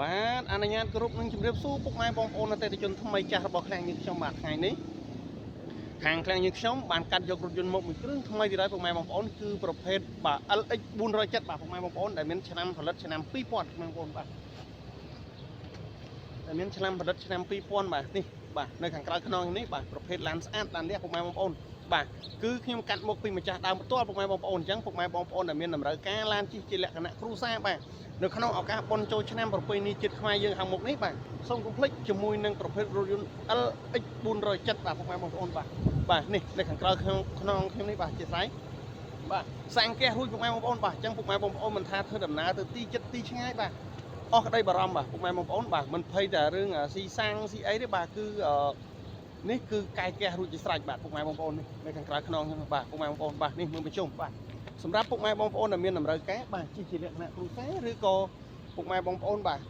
បាទអនុញ្ញាតគ្រប់នឹងជម្រាបសួរពុកម៉ែបងប្អូនអតិថិជនថ្មីចាស់របស់ខ្លាំងយើងខ្ញុំបាទថ្ងៃនេះខាងខ្លាំងយើងខ្ញុំបានកាត់យករថយន្តមកមួយគ្រឿងថ្មីទៀតហើយពុកម៉ែបងប្អូនគឺប្រភេទបាទ LX 407បាទពុកម៉ែបងប្អូនដែលមានឆ្នាំផលិតឆ្នាំ2000ពុកម៉ែបងប្អូនបាទដែលមានឆ្នាំផលិតឆ្នាំ2000បាទនេះបាទនៅខាងក្រៅខ្នងនេះបាទប្រភេទឡានស្អាតឡាននេះពុកម៉ែបងប្អូនបាទគឺខ្ញុំកាត់មកពីម្ចាស់ដើមផ្ទាល់ពុកម៉ែបងប្អូនអញ្ចឹងពុកម៉ែបងប្អូនដែលមានតម្រូវការឡានជិះជាលក្ខណៈគ្រួសារបាទនៅក្នុងឱកាសបុណ្យចូលឆ្នាំប្រពៃណីជាតិខ្មែរយើងខាងមុខនេះបាទសូមកុំភ្លេចជាមួយនឹងប្រភេទរថយន្ត LX 407បាទពុកម៉ែបងប្អូនបាទនេះនៅខាងក្រៅក្នុងខ្ញុំនេះបាទជាស្រ័យបាទសាំងកេះរួចពុកម៉ែបងប្អូនបាទអញ្ចឹងពុកម៉ែបងប្អូនមិនថាធ្វើដំណើរទៅទីចិត្តទីឆ្ងាយបាទអស់ក្តីបារម្ភបាទពុកម៉ែបងប្អូនបាទមិនភ័យតែរឿងស៊ីសាំងស៊ីអីទេបាទគឺនេះគឺកាយកេះរួចជាស្រេចបាទពុកម៉ែបងប្អូននេះនៅខាងក្រៅខ្នងខ្ញុំបាទពុកម៉ែបងប្អូនបាទនេះមើលបញ្ជុំបាទសម្រាប់ពុកម៉ែបងប្អូនដែលមានតម្រូវការបាទជិះជាលក្ខណៈគ្រួសារឬក៏ពុកម៉ែបងប្អូនបាទ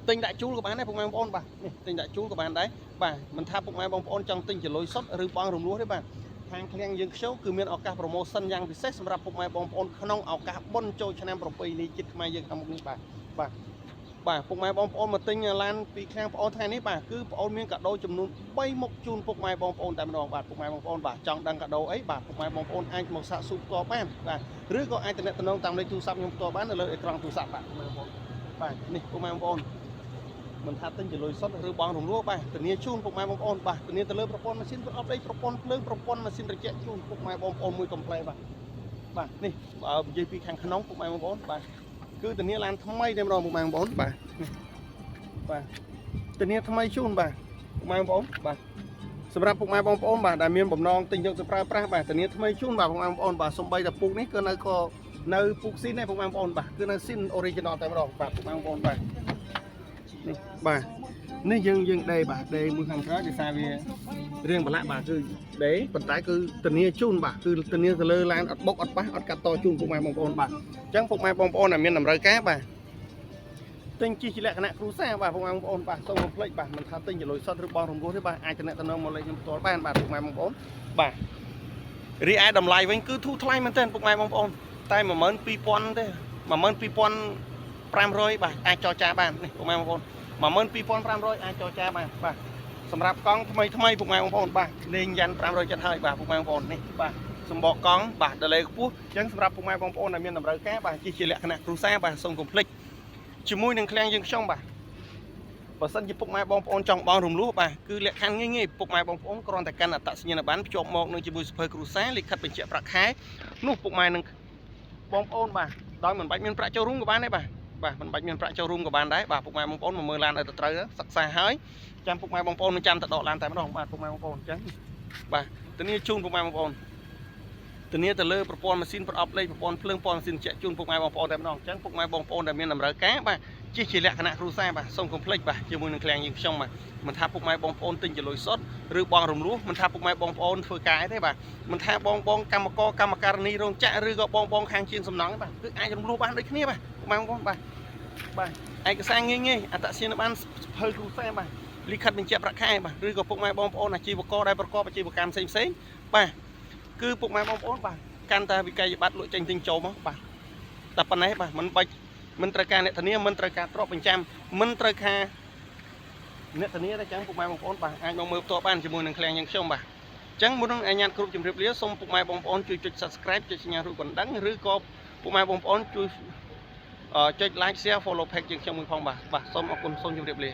ទិញដាក់ជូលក៏បានដែរពុកម៉ែបងប្អូនបាទនេះទិញដាក់ជូលក៏បានដែរបាទមិនថាពុកម៉ែបងប្អូនចង់ទិញជាលុយសុទ្ធឬបងរំលោះទេបាទខាងឃ្លាំងយើងខ្ញុំគឺមានឱកាសប្រូម៉ូសិនយ៉ាងពិសេសសម្រាប់ពុកម៉ែបងប្អូនក្នុងឱកាសបុណ្យចូលឆ្នាំប្រពៃណីជាតិខ្មែរយើងខាងមុខនេះបាទពុកម៉ែបងប្អូនមកទិញឡានពីខាងប្អូនថ្ងៃនេះបាទគឺប្អូនមានកាដូចំនួន3មុខជូនពុកម៉ែបងប្អូនតែម្ដងបាទពុកម៉ែបងប្អូនបាទចង់ដឹងកាដូអីបាទពុកម៉ែបងប្អូនអាចមកសាកសួរផ្ទាល់បានបាទឬក៏អាចទំនាក់ទំនងតាមលេខទូរស័ព្ទខ្ញុំផ្ទាល់បាននៅលើអេក្រង់ទូរស័ព្ទបាទពុកម៉ែបងប្អូនបាទនេះពុកម៉ែបងប្អូនមិនថាទិញជាលុយសុទ្ធឬបងរំលោះបាទធានាជូនពុកម៉ែបងប្អូនបាទធានាទៅលើប្រព័ន្ធម៉ាស៊ីនប្រអប់ដីប្រព័ន្ធភ្លើងប្រព័ន្ធម៉ាស៊ីនត្រជាក់ជូនពុកម៉ែបងប្អូនមួយកំប្លែបាទនេះបើនិយាយពីខាងក្នុងពុកម៉ែបងប្អូនបាទគឺធានាឡានថ្មីតែម្ដងពុកម៉ែបងប្អូនបាទធានាថ្មីជូនបាទពុកម៉ែបងប្អូនបាទសម្រាប់ពុកម៉ែបងប្អូនបាទដែលមានបំណងទិញយកទៅប្រើប្រាស់បាទធានាថ្មីជូនបាទពុកម៉ែបងប្អូនបាទសំបីតែពូកនេះគឺនៅពូកស៊ីនដែរពុកម៉ែបងប្អូនបាទគឺនៅស៊ីន original តែម្ដងបាទពុកម៉ែបងប្អូនបាទនេះបាទនេះយើងដេបាទដេមួយខាងក្រៅដោយសារវារៀងប្រឡាក់បាទគឺដេប៉ុន្តែគឺធានាជូនបាទគឺធានាទៅលើឡានអត់បុកអត់ប៉ះអត់កាត់តជូនពុកម៉ែបងប្អូនបាទអញ្ចឹងពុកម៉ែបងប្អូនដែលមានតម្រូវការបាទទិញជិះជាលក្ខណៈគ្រួសារបាទពុកម៉ែបងប្អូនបាទសូមកុំភ្លេចបាទមិនថាទិញជាលុយសុទ្ធឬបងរំលោះទេបាទអាចតំណតំណងមកលេខខ្ញុំផ្ទាល់បានបាទពុកម៉ែបងប្អូនបាទរីឯតម្លៃវិញគឺធូរថ្លៃមែនទែនពុកម៉ែបងប្អូនតែ12000ទេ12500បាទអាចចរចាបាននេះពុកម៉ែបងប្អូន12500អាចចរចាបានបាទសម្រាប់កង់ថ្មីពុកម៉ែបងប្អូនបាទលេងយ៉ាន់570ហើយបាទពុកម៉ែបងប្អូននេះបាទសម្បកកង់បាទដលេខ្ពស់អញ្ចឹងសម្រាប់ពុកម៉ែបងប្អូនដែលមានតម្រូវការបាទជាលក្ខណៈគ្រួសារបាទសូមកុំភ្លេចជាមួយនឹងឃ្លាំងយើងខ្ញុំបាទបើសិនជាពុកម៉ែបងប្អូនចង់បងរំលោះបាទគឺលក្ខខណ្ឌងាយពុកម៉ែបងប្អូនគ្រាន់តែកាន់អត្តសញ្ញាណប័ណ្ណភ្ជាប់មកនឹងជាមួយសៀវភៅគ្រួសារលិខិតបញ្ជាក់ប្រាក់ខែនោះពុកម៉ែនឹងបងប្អូនបាទដោយមិនបាច់មានប្រាក់ចូលរួមក៏បានដែរបាទមិនបាច់មានប្រាក់ចូលរួមក៏បានដែរបាទពុកម៉ែបងប្អូនមកមើលឡានឲ្យទៅត្រូវសិក្សាហើយចាំពុកម៉ែបងប្អូននឹងចាំទៅដកឡានតែម្ដងបាទពុកម៉ែបងប្អូនអញ្ចឹងបាទធានាជូនពុកម៉ែបងប្អូនធានាទៅលើប្រព័ន្ធម៉ាស៊ីនប្រអប់លេខប្រព័ន្ធភ្លើងប្រព័ន្ធម៉ាស៊ីនជែកជូនពុកម៉ែបងប្អូនតែម្ដងអញ្ចឹងពុកម៉ែបងប្អូនដែលមានតម្រូវការបាទជាលក្ខណៈគ្រួសារបាទសូមកុំភ្លេចបាទជាមួយនឹងឃ្លាំងយើងខ្ញុំបាទមិនថាពុកម៉ែបងប្អូនទិញជាលុយសុទ្ធឬបងរំលោះមិនថាពុកម៉ែបងប្អូនធ្វើការទេបាទមិនថាបងកម្មការនីរោងចក្រឬក៏បងខាងជាងសំណង់បាទគឺអាចរំលោះបានដូចគ្នាបាទពុកម៉ែបងប្អូនបាទឯកសារងាយអត្តសញ្ញាណប័ណ្ណសៀវភៅគ្រួសារបាទលិខិតបញ្ជាក់ប្រាក់ខែបាទឬក៏ពុកម៉ែបងប្អូនអាជីវករដែលប្រកបអាជីវកម្មផ្សេងបាទគឺពុកម៉ែបងប្អូនបាទកាន់តែវិក័យប័ត្រលក់ចេញទិញចូលមកបាទតែប៉ុណ្ណេះបាទមិនត្រូវការអ្នកធានាមិនត្រូវការទ្រព្យបញ្ចាំមិនត្រូវការអ្នកធានាទេចឹងពុកម៉ែបងប្អូនបាទអាចមកមើលផ្ទាល់បានជាមួយនឹងឃ្លាំងយើងខ្ញុំបាទអញ្ចឹងមុននឹងអាញាតគ្រប់ជម្រាបលាសូមពុកម៉ែបងប្អូនជួយចុច Subscribe ចុចសញ្ញារូបកណ្ដឹងឬក៏ពុកម៉ែបងប្អូនជួយចុច Like Share Follow Page យើងខ្ញុំមួយផងបាទសូមអរគុណសូមជម្រាបលា